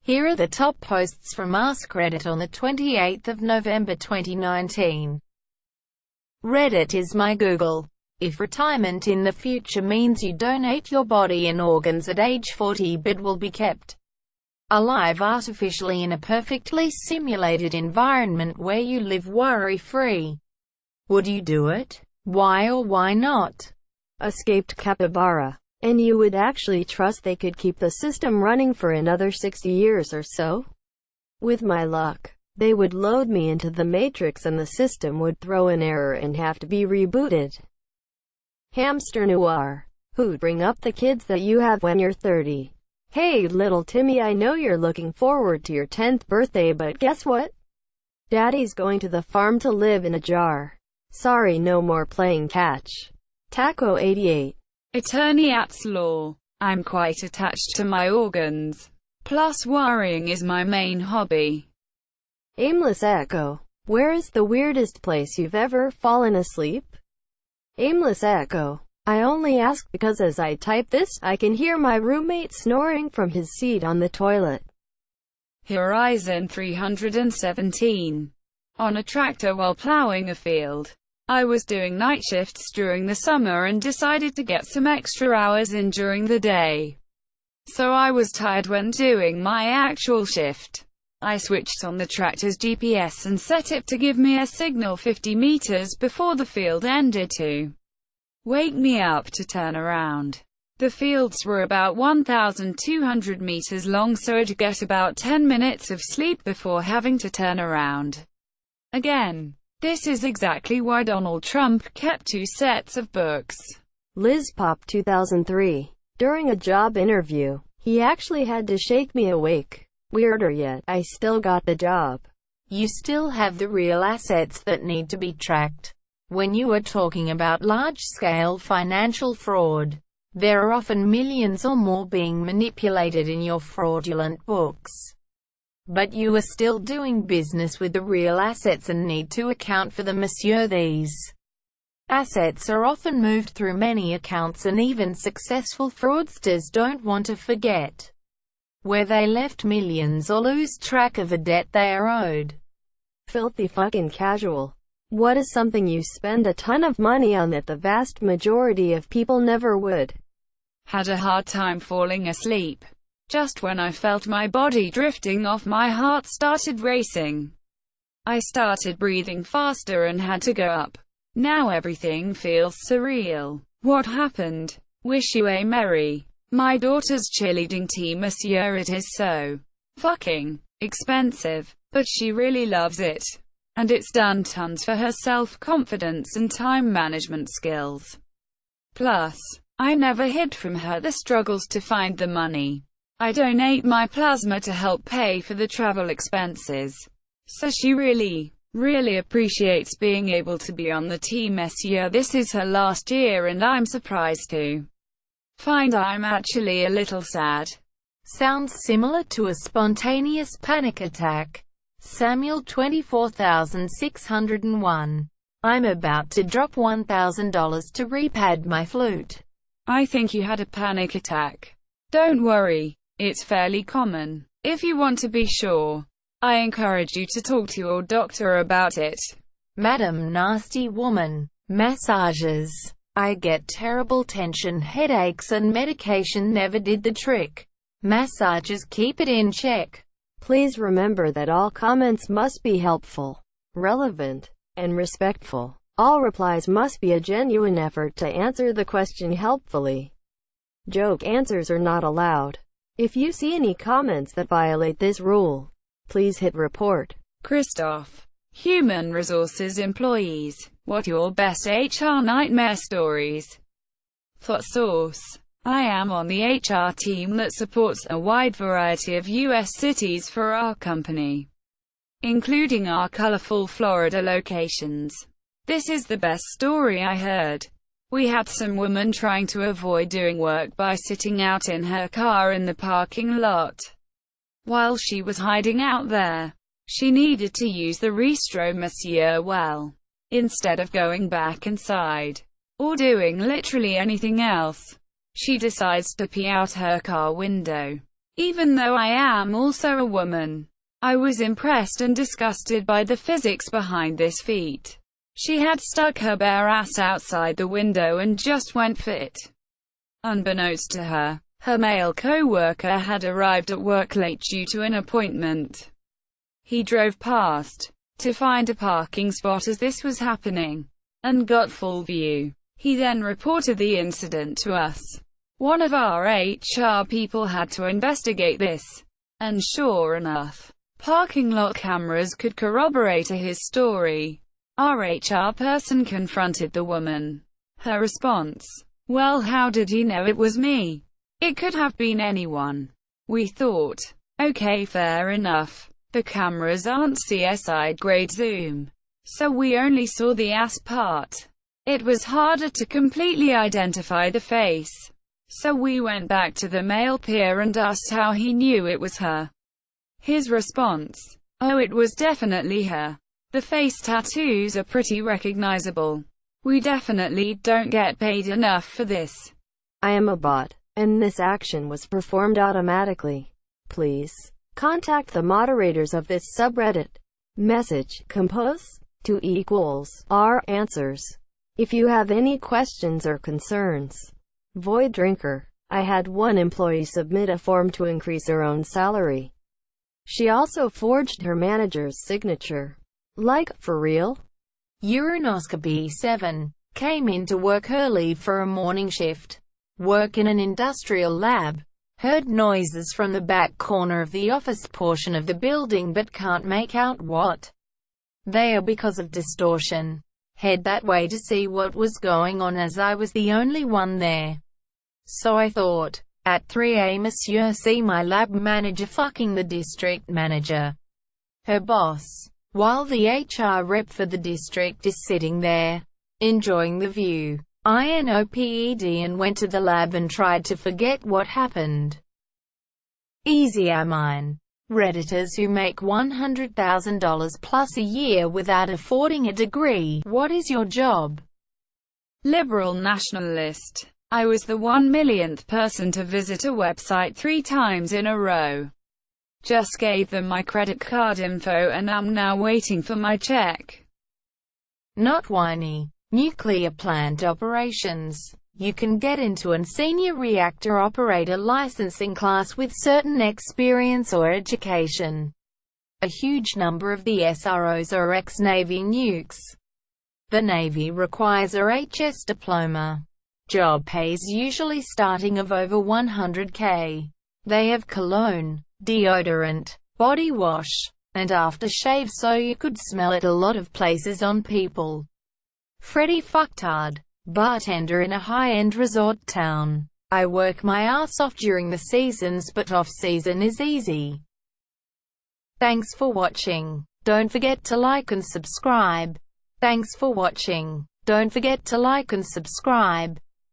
Here are the top posts from Ask Reddit on the 28th of November 2019. Reddit is my Google. If retirement in the future means you donate your body and organs at age 40 but will be kept alive artificially in a perfectly simulated environment where you live worry-free, would you do it? Why or why not? Escaped capybara. And you would actually trust they could keep the system running for another 60 years or so? With my luck, they would load me into the Matrix and the system would throw an error and have to be rebooted. Hamster Noir. Who'd bring up the kids that you have when you're 30? Hey little Timmy, I know you're looking forward to your 10th birthday, but guess what? Daddy's going to the farm to live in a jar. Sorry, no more playing catch. Taco 88. Attorney at law. I'm quite attached to my organs. Plus worrying is my main hobby. Aimless Echo. Where is the weirdest place you've ever fallen asleep? Aimless Echo. I only ask because as I type this, I can hear my roommate snoring from his seat on the toilet. Horizon 317. On a tractor while plowing a field. I was doing night shifts during the summer and decided to get some extra hours in during the day. So I was tired when doing my actual shift. I switched on the tractor's GPS and set it to give me a signal 50 meters before the field ended to wake me up to turn around. The fields were about 1,200 meters long, so I'd get about 10 minutes of sleep before having to turn around again. This is exactly why Donald Trump kept 2 sets of books. Liz Pop 2003. During a job interview, he actually had to shake me awake. Weirder yet, I still got the job. You still have the real assets that need to be tracked. When you are talking about large-scale financial fraud, there are often millions or more being manipulated in your fraudulent books. But you are still doing business with the real assets and need to account for them, monsieur. These assets are often moved through many accounts, and even successful fraudsters don't want to forget where they left millions or lose track of a debt they are owed. Filthy fucking casual. What is something you spend a ton of money on that the vast majority of people never would? Had a hard time falling asleep. Just when I felt my body drifting off, my heart started racing. I started breathing faster and had to go up. Now everything feels surreal. What happened? Wish you a merry. My daughter's cheerleading team, monsieur. It is so fucking expensive, but she really loves it. And it's done tons for her self-confidence and time management skills. Plus, I never hid from her the struggles to find the money. I donate my plasma to help pay for the travel expenses. So she really appreciates being able to be on the team, monsieur. This is her last year and I'm surprised to find I'm actually a little sad. Sounds similar to a spontaneous panic attack. Samuel 24601. I'm about to drop $1,000 to repad my flute. I think you had a panic attack. Don't worry. It's fairly common. If you want to be sure, I encourage you to talk to your doctor about it. Madam Nasty Woman. Massages. I get terrible tension headaches and medication never did the trick. Massages keep it in check. Please remember that all comments must be helpful, relevant, and respectful. All replies must be a genuine effort to answer the question helpfully. Joke answers are not allowed. If you see any comments that violate this rule, please hit report. Christoph. Human Resources Employees. What your best HR nightmare stories? Thought source. I am on the HR team that supports a wide variety of U.S. cities for our company, including our colorful Florida locations. This is the best story I heard. We had some woman trying to avoid doing work by sitting out in her car in the parking lot. While she was hiding out there, she needed to use the restroom, monsieur. Well, instead of going back inside, or doing literally anything else, she decides to pee out her car window. Even though I am also a woman. I was impressed and disgusted by the physics behind this feat. She had stuck her bare ass outside the window and just went for it. Unbeknownst to her, her male co-worker had arrived at work late due to an appointment. He drove past to find a parking spot as this was happening, and got full view. He then reported the incident to us. One of our HR people had to investigate this, and sure enough, parking lot cameras could corroborate his story. Our HR person confronted the woman. Her response: "Well, how did you know it was me? It could have been anyone." We thought, okay, fair enough. The cameras aren't CSI grade zoom, so we only saw the ass part. It was harder to completely identify the face. So we went back to the male peer and asked how he knew it was her. His response: "Oh, it was definitely her. The face tattoos are pretty recognizable. We definitely don't get paid enough for this." I am a bot, and this action was performed automatically. Please contact the moderators of this subreddit. Message compose to equals r answers if you have any questions or concerns. Void Drinker. I had one employee submit a form to increase her own salary. She also forged her manager's signature. Like, for real? Uranowski 7 came into work early for a morning shift. Work in an industrial lab. Heard noises from the back corner of the office portion of the building but can't make out what they are because of distortion. Head that way to see what was going on as I was the only one there. So I thought, at 3 a.m. Monsieur see my lab manager fucking the district manager, her boss, while the HR rep for the district is sitting there, enjoying the view. INOPED, and went to the lab and tried to forget what happened. Easy I mine. Redditors who make $100,000 plus a year without affording a degree. What is your job? Liberal nationalist. I was the 1 millionth person to visit a website 3 times in a row. Just gave them my credit card info and I'm now waiting for my check. Not whiny. Nuclear plant operations. You can get into an senior reactor operator licensing class with certain experience or education. A huge number of the SROs are ex-Navy nukes. The Navy requires a HS diploma. Job pays usually starting of over $100K. They have cologne, deodorant, body wash, and aftershave so you could smell it a lot of places on people. Freddie Fucktard, bartender in a high-end resort town. I work my ass off during the seasons but off-season is easy. Thanks for watching. Don't forget to like and subscribe. Thanks for watching. Don't forget to like and subscribe.